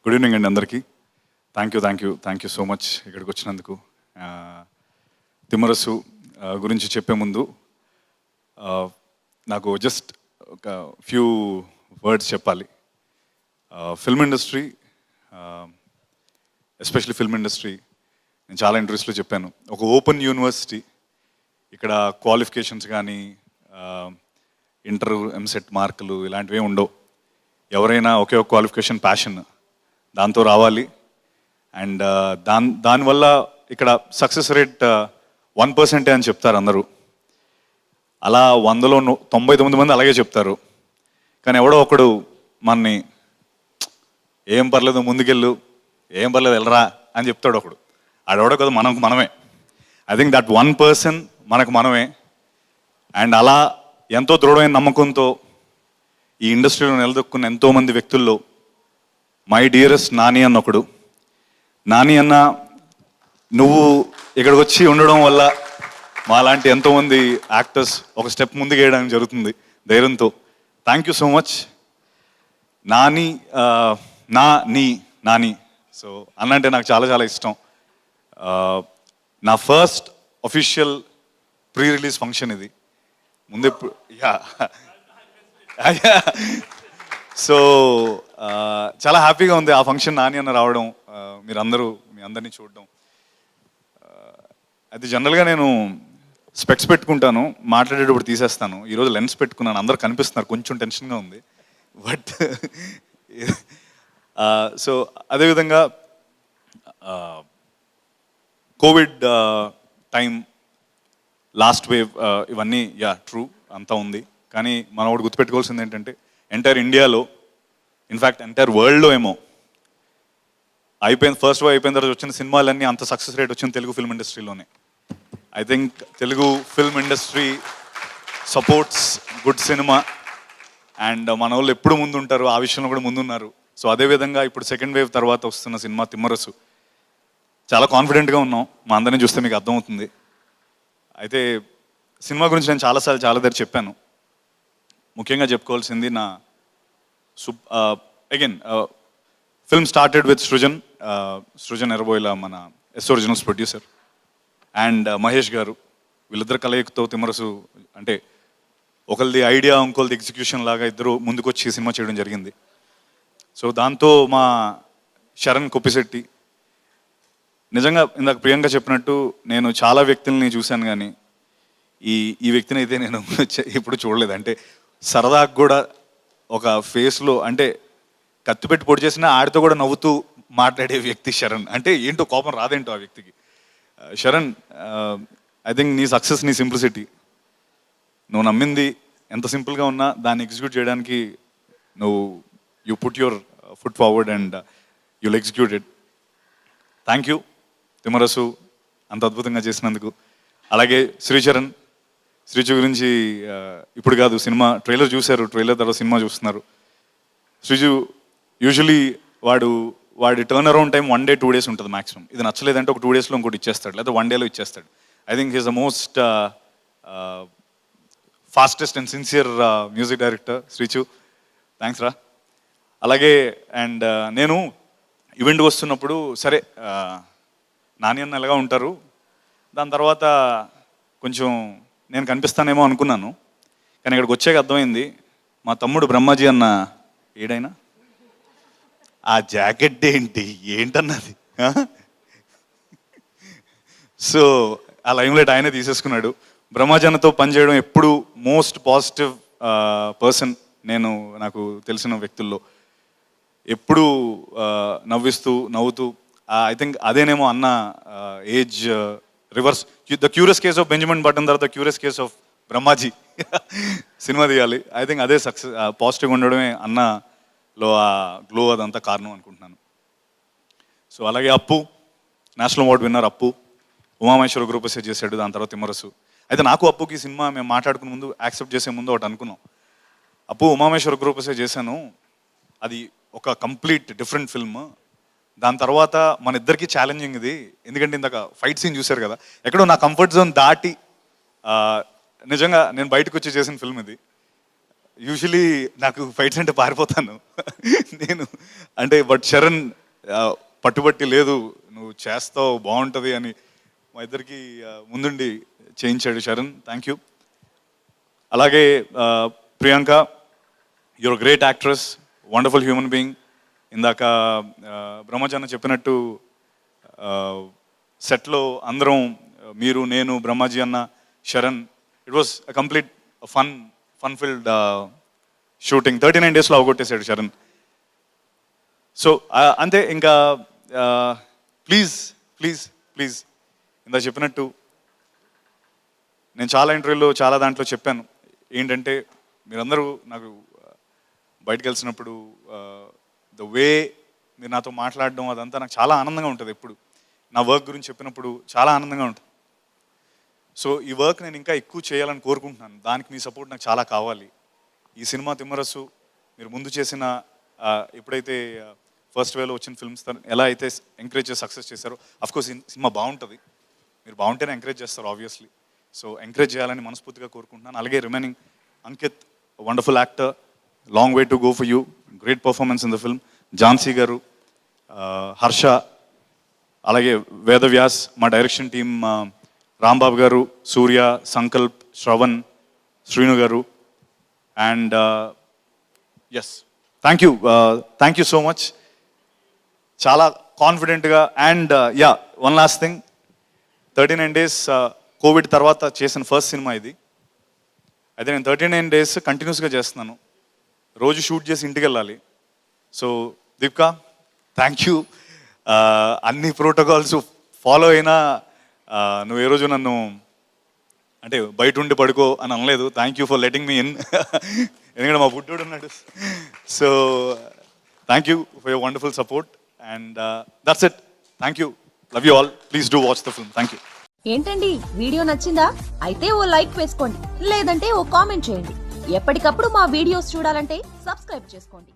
Good evening అండి అందరికీ. Thank you so much ఇక్కడికి వచ్చినందుకు. తిమ్మరసు గురించి చెప్పే ముందు నాకు జస్ట్ ఒక ఫ్యూ వర్డ్స్ చెప్పాలి. Film industry, especially film industry, నేను చాలా ఇంటర్వ్యూస్లో చెప్పాను, ఒక ఓపెన్ యూనివర్సిటీ. ఇక్కడ క్వాలిఫికేషన్స్ కానీ ఇంటర్ ఎంసెట్ మార్కులు ఇలాంటివి ఉండవు. ఎవరైనా ఒకే ఒక క్వాలిఫికేషన్, ప్యాషన్, దాంతో రావాలి. అండ్ దానివల్ల ఇక్కడ సక్సెస్ రేట్ 1% అని చెప్తారు అందరూ. అలా 100లో 99 మంది అలాగే చెప్తారు. కానీ ఎవడో ఒకడు మనని ఏం పర్లేదు ముందుకెళ్ళు, ఏం పర్లేదు వెళ్ళరా అని చెప్తాడు ఒకడు. ఆడెవడో కదా మనమే. ఐ థింక్ దట్ 1% మనకు మనమే. అండ్ అలా ఎంతో దృఢమైన నమ్మకంతో ఈ ఇండస్ట్రీలో నిలదొక్కున్న ఎంతోమంది వ్యక్తుల్లో మై డియరెస్ట్ నాని అన్న ఒకడు. నాని అన్న, నువ్వు ఇక్కడికి వచ్చి ఉండడం వల్ల మాలాంటి ఎంతోమంది యాక్టర్స్ ఒక స్టెప్ ముందుకు వేయడానికి జరుగుతుంది ధైర్యంతో. Thank you so much Nani. Nani so అన్న అంటే నాకు చాలా చాలా ఇష్టం. నా first official pre release function ఇది. ముందే సో చాలా హ్యాపీగా ఉంది ఆ ఫంక్షన్ నాని అన్న రావడం, మీ అందరినీ చూడడం. అది జనరల్గా నేను స్పెక్స్ పెట్టుకుంటాను, మాట్లాడేటప్పుడు తీసేస్తాను. ఈరోజు లెన్స్ పెట్టుకున్నాను, అందరు కనిపిస్తున్నారు, కొంచెం టెన్షన్గా ఉంది. బట్ సో అదేవిధంగా కోవిడ్ టైం, లాస్ట్ వేవ్, ఇవన్నీ ట్రూ అంతా ఉంది. కానీ మనం ఒకటి గుర్తుపెట్టుకోవాల్సింది ఏంటంటే ఎంటైర్ ఇండియాలో, ఇన్ఫ్యాక్ట్ ఎంటైర్ వరల్డ్లో ఏమో అయిపోయింది, ఫస్ట్ వేవ్ అయిపోయిన తర్వాత వచ్చిన సినిమాలన్నీ అంత సక్సెస్ రేట్ వచ్చింది తెలుగు ఫిల్మ్ ఇండస్ట్రీలోనే. I think Telugu film industry supports good cinema. And మన వాళ్ళు ఎప్పుడు ముందు ఉంటారు, ఆ విషయంలో కూడా ముందున్నారు. సో అదేవిధంగా ఇప్పుడు సెకండ్ వేవ్ తర్వాత వస్తున్న సినిమా తిమ్మరసు, చాలా కాన్ఫిడెంట్గా ఉన్నాం. మా అందరినీ చూస్తే మీకు అర్థమవుతుంది. అయితే సినిమా గురించి నేను చాలా దగ్గర చెప్పాను. ముఖ్యంగా చెప్పుకోవాల్సింది నా again film started with Srujan Erraboyila, మన S originals producer, and Mahesh గారు. వీళ్ళిద్దరు కలయికతో తిమ్మరసు అంటే ఒకరిది ఐడియా, ఇంకోరిది ఎగ్జిక్యూషన్ లాగా ఇద్దరు ముందుకొచ్చి సినిమా చేయడం జరిగింది. సో దాంతో మా శరణ్ కొప్పిశెట్టి, నిజంగా ఇందాక ప్రియాంక చెప్పినట్టు నేను చాలా వ్యక్తుల్ని చూశాను, కానీ ఈ వ్యక్తిని అయితే నేను ఎప్పుడు చూడలేదు. అంటే సరదాగా కూడా ఒక ఫేస్లో, అంటే కత్తి పెట్టి పొడి చేసినా ఆడితో కూడా నవ్వుతూ మాట్లాడే వ్యక్తి శరణ్. అంటే ఏంటో కోపం రాదేంటో ఆ వ్యక్తికి. శరణ్, ఐ థింక్ నీ సక్సెస్ నీ సింప్లిసిటీ. నువ్వు నమ్మింది ఎంత సింపుల్గా ఉన్నా దాన్ని ఎగ్జిక్యూట్ చేయడానికి you put your foot forward and you'll executed. Thank you Timmarusu, అంత అద్భుతంగా చేసినందుకు. అలాగే శ్రీచు గురించి ఇప్పుడు కాదు, సినిమా ట్రైలర్ చూశారు, ట్రైలర్ తర్వాత సినిమా చూస్తున్నారు. శ్రీజు యూజువలీ వాడి turn around time 1 day 2 days ఉంటుంది మ్యాక్సిమం. ఇది నచ్చలేదంటే ఒక 2 daysలో ఇంకోటి ఇచ్చేస్తాడు, లేదా 1 dayలో ఇచ్చేస్తాడు. I think he's the most fastest and sincere music director Srichu. Thanks రా. అలాగే అండ్ నేను ఈవెంట్కి వస్తున్నప్పుడు సరే నాని అన్న ఎలాగా ఉంటారు, దాని తర్వాత కొంచెం నేను కనిపిస్తానేమో అనుకున్నాను. కానీ ఇక్కడికి వచ్చాక అర్థమైంది, మా తమ్ముడు బ్రహ్మాజీ అన్న ఏడైనా ఆ జాకెట్ ఏంటన్నది. సో ఆ లైమ్లైట్ ఆయనే తీసేసుకున్నాడు. బ్రహ్మాజీ అన్నతో పనిచేయడం ఎప్పుడు మోస్ట్ పాజిటివ్ పర్సన్ నాకు తెలిసిన వ్యక్తుల్లో. ఎప్పుడు నవ్వుతూ ఐ థింక్ అదేనేమో అన్న age reverse. The curious case of Benjamin Button తర్వాత the curious case of Brahmaji సినిమా తీయాలి. ఐ థింక్ అదే సక్సెస్, పాజిటివ్గా ఉండడమే అన్నలో ఆ గ్లో, అదంతా కారణం అనుకుంటున్నాను. సో అలాగే అప్పు, నేషనల్ అవార్డు విన్నర్ అప్పు, ఉమామహేశ్వర గ్రూపసే చేశాడు, దాని తర్వాత తిమ్మరసు. అయితే నాకు అప్పుకి సినిమా మేము మాట్లాడుకునే ముందు, యాక్సెప్ట్ చేసే ముందు ఒకటి అనుకున్నాం. అప్పు ఉమామహేశ్వర గ్రూపసే చేశాను, అది ఒక కంప్లీట్ డిఫరెంట్ ఫిల్మ్. దాని తర్వాత మన ఇద్దరికి ఛాలెంజింగ్ ఇది, ఎందుకంటే ఇందాక ఫైట్ సీన్ చూశారు కదా, ఎక్కడో నా కంఫర్ట్ జోన్ దాటి నిజంగా నేను బయటకు వచ్చి చేసిన ఫిల్మ్ ఇది. యూజువలీ నాకు ఫైట్స్ అంటే పారిపోతాను నేను అంటే బట్ శరణ్ పట్టుబట్టి లేదు నువ్వు చేస్తావు బాగుంటుంది అని మా ఇద్దరికి ముందుండి చేయించాడు శరణ్. Thank you. అలాగే Priyanka, your great actress, wonderful human being. ఇందాక బ్రహ్మజాన చెప్పినట్టు సెట్లో అందరం మీరు, నేను, బ్రహ్మాజీ అన్న, Sharan, it was a complete fun filled shooting. 39 daysలో అవగొట్టేశాడు శరణ్. సో అంతే. ఇంకా ప్లీజ్ ప్లీజ్ ప్లీజ్ ఇందా చెప్పినట్టు నేను చాలా ఇంటర్వ్యూలో చాలా దాంట్లో చెప్పాను ఏంటంటే మీరందరూ నాకు బయటకు వెళ్తున్నప్పుడు ద వే మీరు నాతో మాట్లాడడం అదంతా నాకు చాలా ఆనందంగా ఉంటుంది. ఎప్పుడు నా వర్క్ గురించి చెప్పినప్పుడు చాలా ఆనందంగా ఉంటుంది. సో ఈ వర్క్ నేను ఇంకా ఎక్కువ చేయాలని కోరుకుంటున్నాను. దానికి మీ సపోర్ట్ నాకు చాలా కావాలి. ఈ సినిమా తిమ్మరసు మీరు ముందు చేసిన ఎప్పుడైతే ఫస్ట్ వేలో వచ్చిన ఫిల్మ్స్ ఎలా అయితే ఎంకరేజ్ చేసి సక్సెస్ చేశారో, అఫ్కోర్స్ సినిమా బాగుంటుంది, మీరు బాగుంటేనే ఎంకరేజ్ చేస్తారు ఆబ్వియస్లీ. సో ఎంకరేజ్ చేయాలని మనస్ఫూర్తిగా కోరుకుంటున్నాను. అలాగే remaining Ankit, wonderful actor, long way to go for you, great performance in the film. Jhansi గారు, హర్ష, అలాగే వేదవ్యాస్, మా డైరెక్షన్ టీమ్ రాంబాబు గారు, సూర్య, సంకల్ప్, శ్రవణ్, శ్రీను గారు. And yes, thank you so much. చాలా కాన్ఫిడెంట్గా. And yeah, one last thing, 39 days COVID తర్వాత చేసిన ఫస్ట్ సినిమా ఇది. అయితే నేను 39 days కంటిన్యూస్గా చేస్తున్నాను. రోజు షూట్ చేసి ఇంటికి వెళ్ళాలి. So Deepika, thank you. అన్ని ప్రోటోకాల్స్ ఫాలో అయినా నువ్వు ఏ రోజు నన్ను అంటే బయట ఉండి పడుకో అని అనలేదు. Thank you for letting me in. ఎందుకంటే మా బుడ్డోడు ఉన్నాడు. So thank you for your wonderful support. And that's it. Thank you. Love you all. Please do watch the film. Thank you. ఏంటండి, వీడియో నచ్చిందా? అయితే ఓ లైక్ వేసుకోండి, లేదంటే ఓ కామెంట్ చేయండి. ఎప్పటికప్పుడు మా వీడియోస్ చూడాలంటే సబ్స్క్రైబ్ చేసుకోండి.